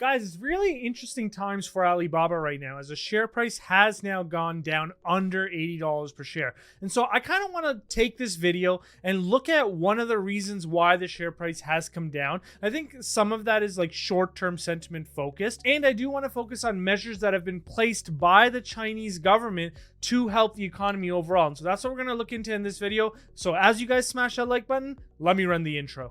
Guys, it's really interesting times for Alibaba right now, as the share price has now gone down under $80 per share. And so I kind of want to take this video and look at one of the reasons why the share price has come down. I think some of that is like short-term sentiment focused. And I do want to focus on measures that have been placed by the Chinese government to help the economy overall. And so that's what we're going to look into in this video. So as you guys smash that like button, let me run the intro.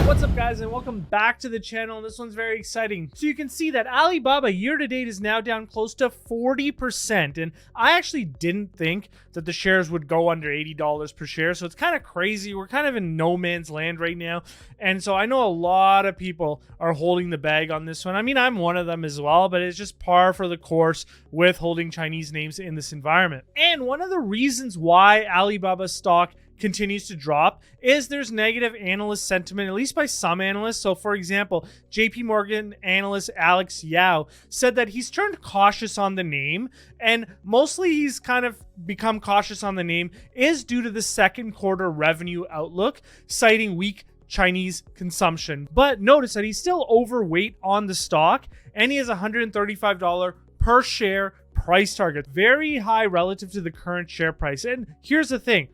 What's up, guys, and welcome back to the channel. This one's very exciting. So you can see that Alibaba year to date is now down close to 40%, and I actually didn't think that the shares would go under $80 per share. So it's kind of crazy. We're kind of in no man's land right now, and so I know a lot of people are holding the bag on this one. I mean, I'm one of them as well, but it's just par for the course with holding Chinese names in this environment. And one of the reasons why Alibaba stock continues to drop is there's negative analyst sentiment, at least by some analysts. So for example, JP Morgan analyst Alex Yao said that he's turned cautious on the name, and mostly he's kind of become cautious on the name is due to the second quarter revenue outlook, citing weak Chinese consumption. But notice that he's still overweight on the stock, and he has $135 per share price target, very high relative to the current share price. And here's the thing: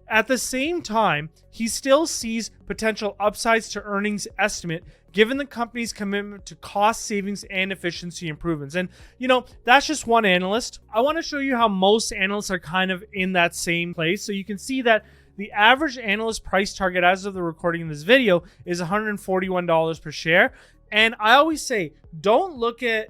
at the same time, he still sees potential upsides to earnings estimate given the company's commitment to cost savings and efficiency improvements. And, you know, that's just one analyst. I want to show you how most analysts are kind of in that same place. So you can see that the average analyst price target as of the recording of this video is $141 per share. And I always say, don't look at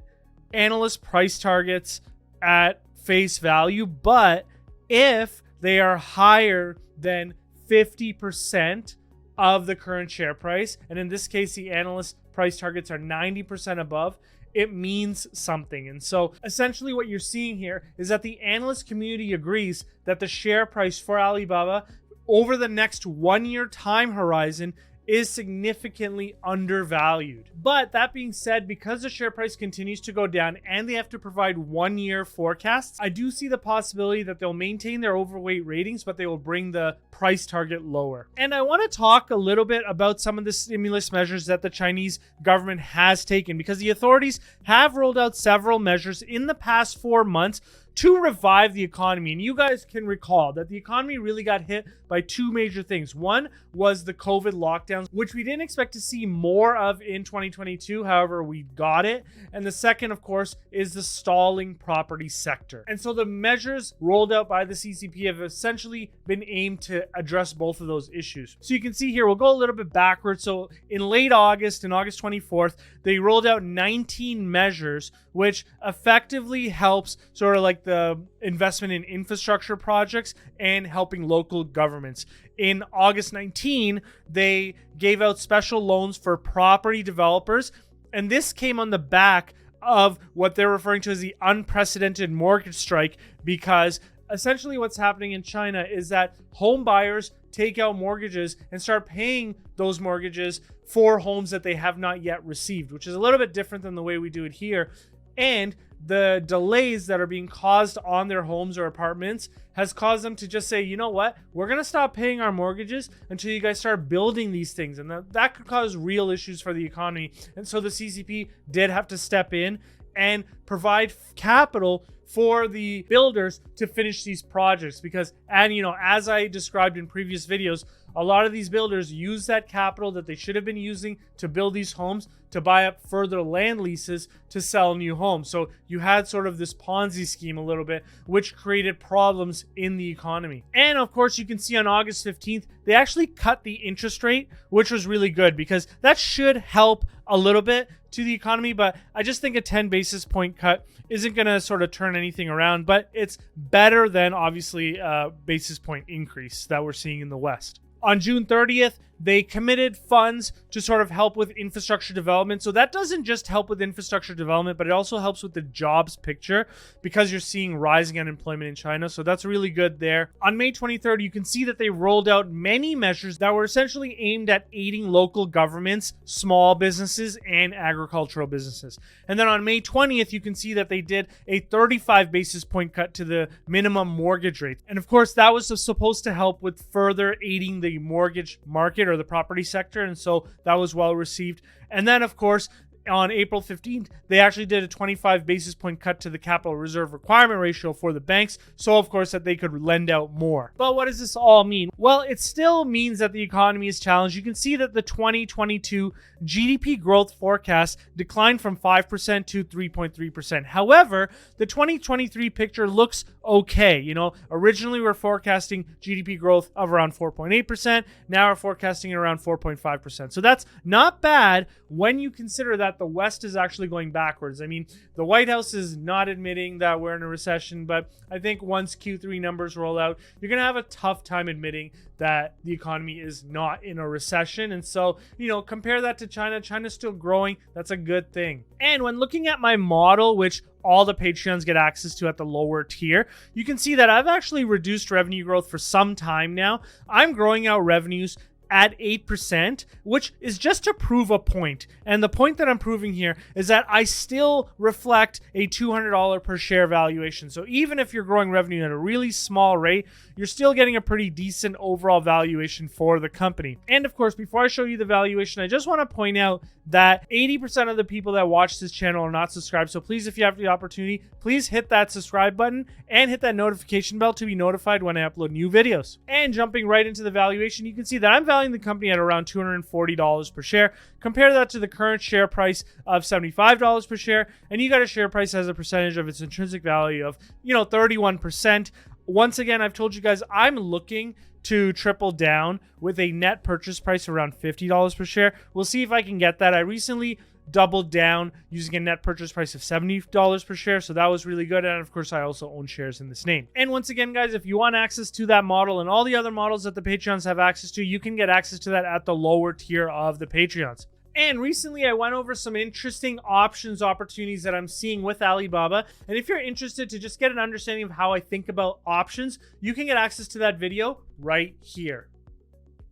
analyst price targets at face value, but if they are higher than 50% of the current share price, and in this case, the analyst price targets are 90% above, it means something. And so essentially what you're seeing here is that the analyst community agrees that the share price for Alibaba over the next 1 year time horizon is significantly undervalued. But that being said, because the share price continues to go down and they have to provide 1 year forecasts, I do see the possibility that they'll maintain their overweight ratings, but they will bring the price target lower. And I want to talk a little bit about some of the stimulus measures that the Chinese government has taken, because the authorities have rolled out several measures in the past 4 months to revive the economy. And you guys can recall that the economy really got hit by two major things. One was the COVID lockdowns, which we didn't expect to see more of in 2022. However, we got it. And the second, of course, is the stalling property sector. And so the measures rolled out by the CCP have essentially been aimed to address both of those issues. So you can see here, we'll go a little bit backwards. So in late August, in August 24th, they rolled out 19 measures, which effectively helps sort of like the investment in infrastructure projects and helping local governments. In August 19, they gave out special loans for property developers, and this came on the back of what they're referring to as the unprecedented mortgage strike, because essentially what's happening in China is that home buyers take out mortgages and start paying those mortgages for homes that they have not yet received, which is a little bit different than the way we do it here. And the delays that are being caused on their homes or apartments has caused them to just say, you know what, we're going to stop paying our mortgages until you guys start building these things. And that could cause real issues for the economy. And so the CCP did have to step in and provide capital for the builders to finish these projects, because, and you know, as I described in previous videos, a lot of these builders use that capital that they should have been using to build these homes to buy up further land leases to sell new homes. So you had sort of this Ponzi scheme a little bit, which created problems in the economy. And of course, you can see on August 15th, they actually cut the interest rate, which was really good because that should help a little bit to the economy. But I just think a 10 basis point cut isn't going to sort of turn anything around, but it's better than obviously a basis point increase that we're seeing in the West. On June 30th, they committed funds to sort of help with infrastructure development. So that doesn't just help with infrastructure development, but it also helps with the jobs picture, because you're seeing rising unemployment in China. So that's really good there. On May 23rd, you can see that they rolled out many measures that were essentially aimed at aiding local governments, small businesses, and agricultural businesses. And then on May 20th, you can see that they did a 35 basis point cut to the minimum mortgage rate. And of course, that was supposed to help with further aiding the mortgage market, market or the property sector, and so that was well received. And then, of course, on April 15th, they actually did a 25 basis point cut to the capital reserve requirement ratio for the banks, so of course that they could lend out more. But what does this all mean? Well, it still means that the economy is challenged. You can see that the 2022 GDP growth forecast declined from 5% to 3.3%. However, the 2023 picture looks okay. Originally we're forecasting GDP growth of around 4.8%. Now we're forecasting around 4.5%. So that's not bad when you consider that the West is actually going backwards. I mean, the White House is not admitting that we're in a recession, but I think once Q3 numbers roll out, you're going to have a tough time admitting that the economy is not in a recession. And so, compare that to China. China's still growing. That's a good thing. And when looking at my model, which all the Patreons get access to at the lower tier, you can see that I've actually reduced revenue growth for some time now. I'm growing out revenues at 8%, which is just to prove a point. And the point that I'm proving here is that I still reflect a $200 per share valuation. So even if you're growing revenue at a really small rate, you're still getting a pretty decent overall valuation for the company. And of course, before I show you the valuation, I just want to point out that 80% of the people that watch this channel are not subscribed. So please, if you have the opportunity, please hit that subscribe button and hit that notification bell to be notified when I upload new videos. And jumping right into the valuation, you can see that I'm valuing the company at around $240 per share. Compare that to the current share price of $75 per share, and you got a share price as a percentage of its intrinsic value of 31%. Once again, I've told you guys I'm looking to triple down with a net purchase price around $50 per share. We'll see if I can get that. I recently doubled down using a net purchase price of $70 per share, so that was really good. And of course, I also own shares in this name. And once again, guys, if you want access to that model and all the other models that the Patreons have access to, you can get access to that at the lower tier of the Patreons. And recently I went over some interesting options opportunities that I'm seeing with Alibaba. And if you're interested to just get an understanding of how I think about options, you can get access to that video right here.